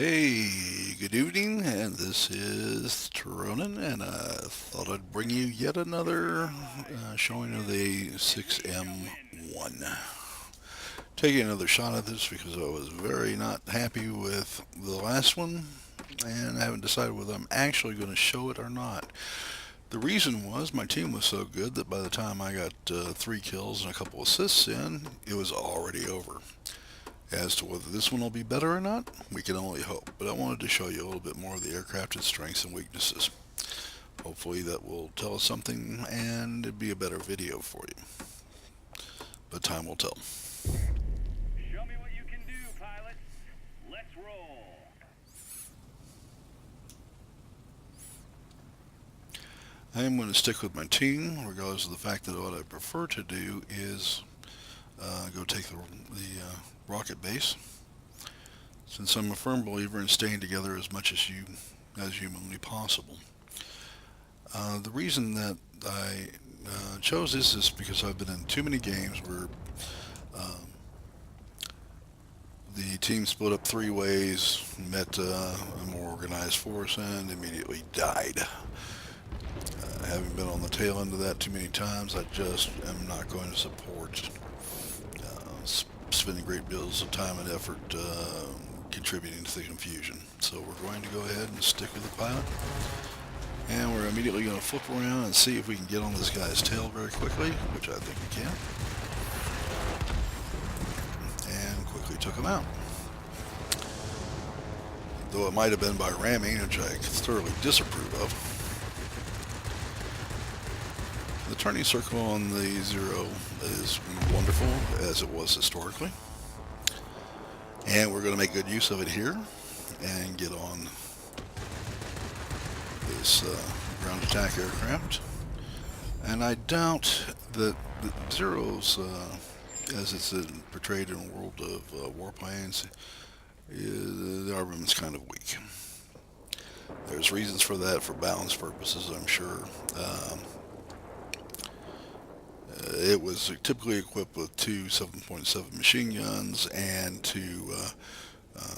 Hey, good evening, and this is Tirronan, and I thought I'd bring you yet another showing of the A6M1. Taking another shot at this because I was very not happy with the last one, and I haven't decided whether I'm actually going to show it or not. The reason was my team was so good that by the time I got 3 kills and a couple assists in, it was already over. As to whether this one will be better or not, we can only hope. But I wanted to show you a little bit more of the aircraft's strengths and weaknesses. Hopefully that will tell us something and it'd be a better video for you. But time will tell. Show me what you can do, pilots. Let's roll. I am going to stick with my team, regardless of the fact that what I prefer to do is go take the rocket base, since I'm a firm believer in staying together as much as humanly possible. The reason that I chose this is because I've been in too many games where the team split up 3 ways, met a more organized force, and immediately died. Having been on the tail end of that too many times, I just am not going to support spending great deals of time and effort contributing to the confusion. So we're going to go ahead and stick with the pilot. And we're immediately going to flip around and see if we can get on this guy's tail very quickly, which I think we can. And quickly took him out. Though it might have been by ramming, which I thoroughly disapprove of. The turning circle on the Zero is wonderful, as it was historically. And we're going to make good use of it here and get on this ground attack aircraft. And I doubt that the Zeros, as it's portrayed in World of Warplanes, the armament's kind of weak. There's reasons for that for balance purposes, I'm sure. It was typically equipped with 2 7.7 machine guns and 2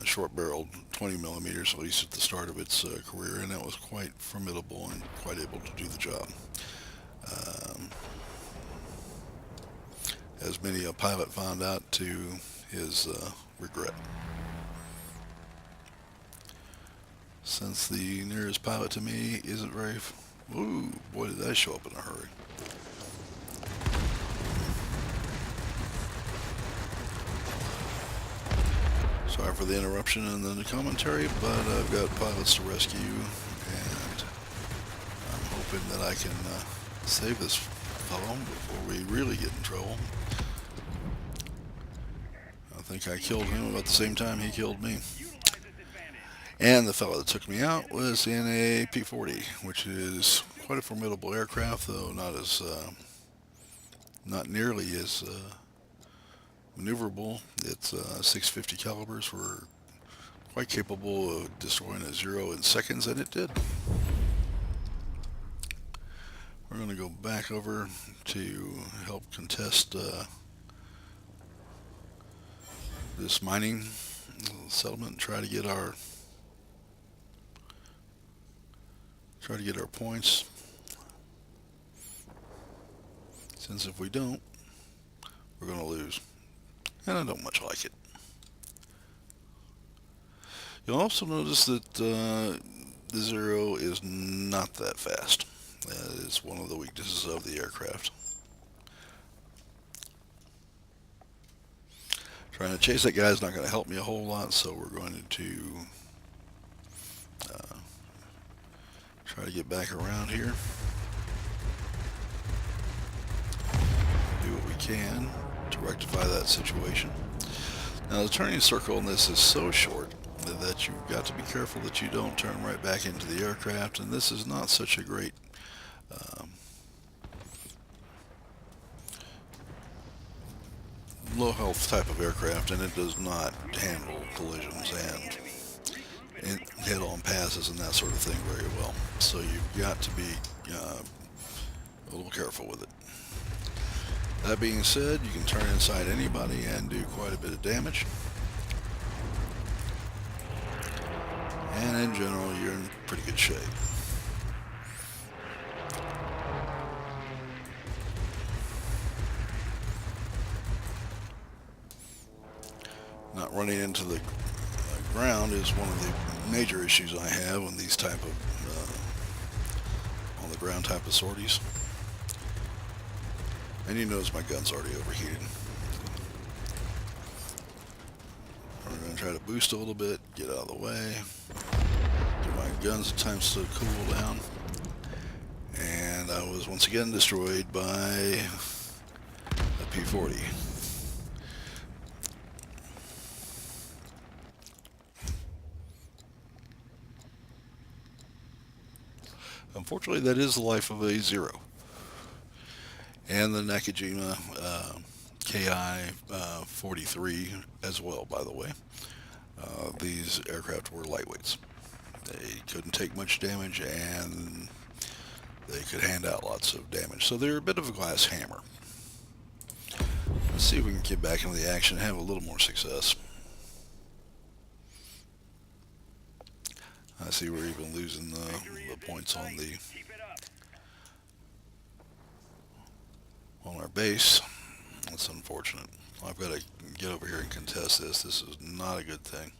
short-barreled 20 millimeters, at least at the start of its career, and that was quite formidable and quite able to do the job. As many a pilot found out to his regret. Since the nearest pilot to me isn't very... Ooh, boy, did that show up in a hurry. Sorry for the interruption and the commentary, but I've got pilots to rescue, and I'm hoping that I can save this fellow before we really get in trouble. I think I killed him about the same time he killed me. And the fellow that took me out was in a P-40, which is quite a formidable aircraft, though not nearly as maneuverable. Its 650 calibers were quite capable of destroying a Zero in seconds, and it did. We're going to go back over to help contest this mining settlement and try to get our points. Since if we don't, we're going to lose. And I don't much like it. You'll also notice that the Zero is not that fast. That is one of the weaknesses of the aircraft. Trying to chase that guy is not going to help me a whole lot, so we're going to try to get back around here. Do what we can to rectify that situation. Now the turning circle in this is so short that you've got to be careful that you don't turn right back into the aircraft, and this is not such a great low health type of aircraft, and it does not handle collisions and head-on passes and that sort of thing very well. So you've got to be a little careful with it. That being said, you can turn inside anybody and do quite a bit of damage. and in general, you're in pretty good shape. Not running into the ground is one of the major issues I have on these type of on the ground type of sorties. And you notice my gun's already overheated. I'm going to try to boost a little bit, get out of the way, give my guns a time to cool down. And I was once again destroyed by a P40. Unfortunately, that is the life of a Zero. And the Nakajima KI-43 as well, by the way. These aircraft were lightweights. They couldn't take much damage, and they could hand out lots of damage. So they're a bit of a glass hammer. Let's see if we can get back into the action and have a little more success. I see we're even losing the points on our base. That's unfortunate. I've got to get over here and contest this. This is not a good thing.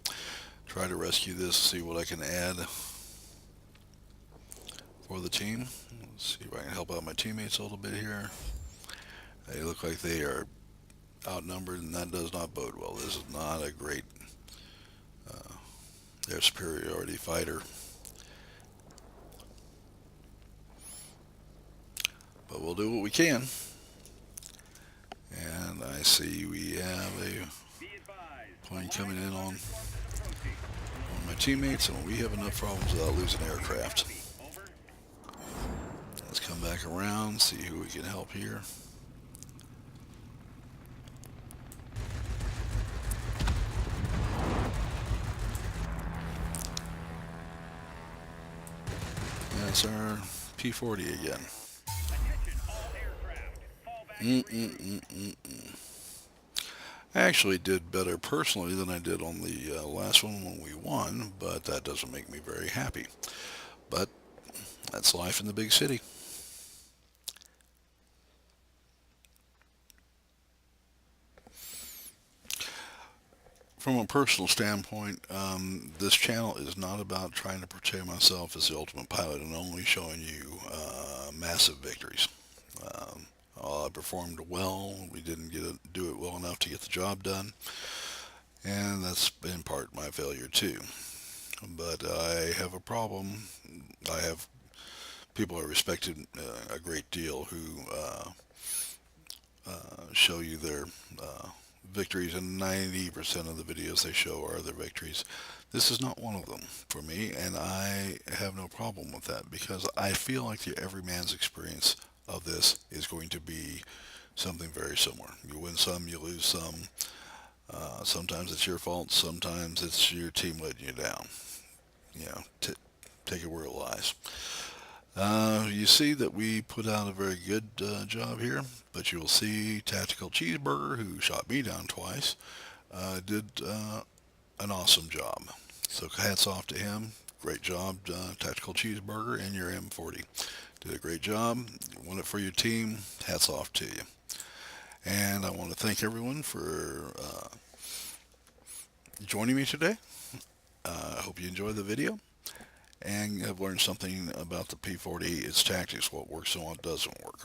Try to rescue this, see what I can add for the team. Let's see if I can help out my teammates a little bit here. They look like they are outnumbered, and that does not bode well. This is not a great air superiority fighter. But we'll do what we can. And I see we have a plane coming in on my teammates, and we have enough problems without losing aircraft. Let's come back around, see who we can help here. That's our P40 again. I actually did better personally than I did on the last one when we won, but that doesn't make me very happy. But that's life in the big city. From a personal standpoint, this channel is not about trying to portray myself as the ultimate pilot and only showing you massive victories. I performed well. We didn't do it well enough to get the job done, and that's in part my failure too. But I have a problem. I have people I respected a great deal who show you their victories, and 90% of the videos they show are their victories. This is not one of them for me, and I have no problem with that because I feel like the everyman's experience of this is going to be something very similar. You win some, you lose some. Sometimes it's your fault, sometimes it's your team letting you down. You know, take it where it lies. You see that we put out a very good job here, but you will see Tactical Cheeseburger, who shot me down twice, did an awesome job. So hats off to him. Great job, Tactical Cheeseburger, and your M40. Did a great job. Won it for your team. Hats off to you. And I want to thank everyone for joining me today. I hope you enjoyed the video and have learned something about the P40, its tactics, what works and what doesn't work.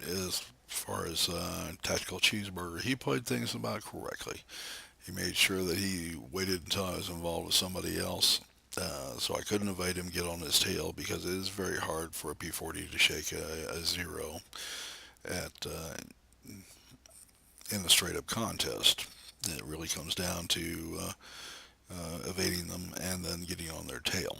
As far as Tactical Cheeseburger, he played things about correctly. He made sure that he waited until I was involved with somebody else, so I couldn't invite him get on his tail, because it is very hard for a P40 to shake a Zero in a straight-up contest. It really comes down to evading them and then getting on their tail.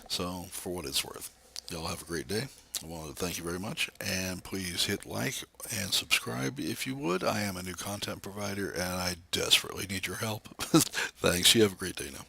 So, for what it's worth, y'all have a great day. I wanted to thank you very much, and please hit like and subscribe if you would. I am a new content provider, and I desperately need your help. Thanks. You have a great day now.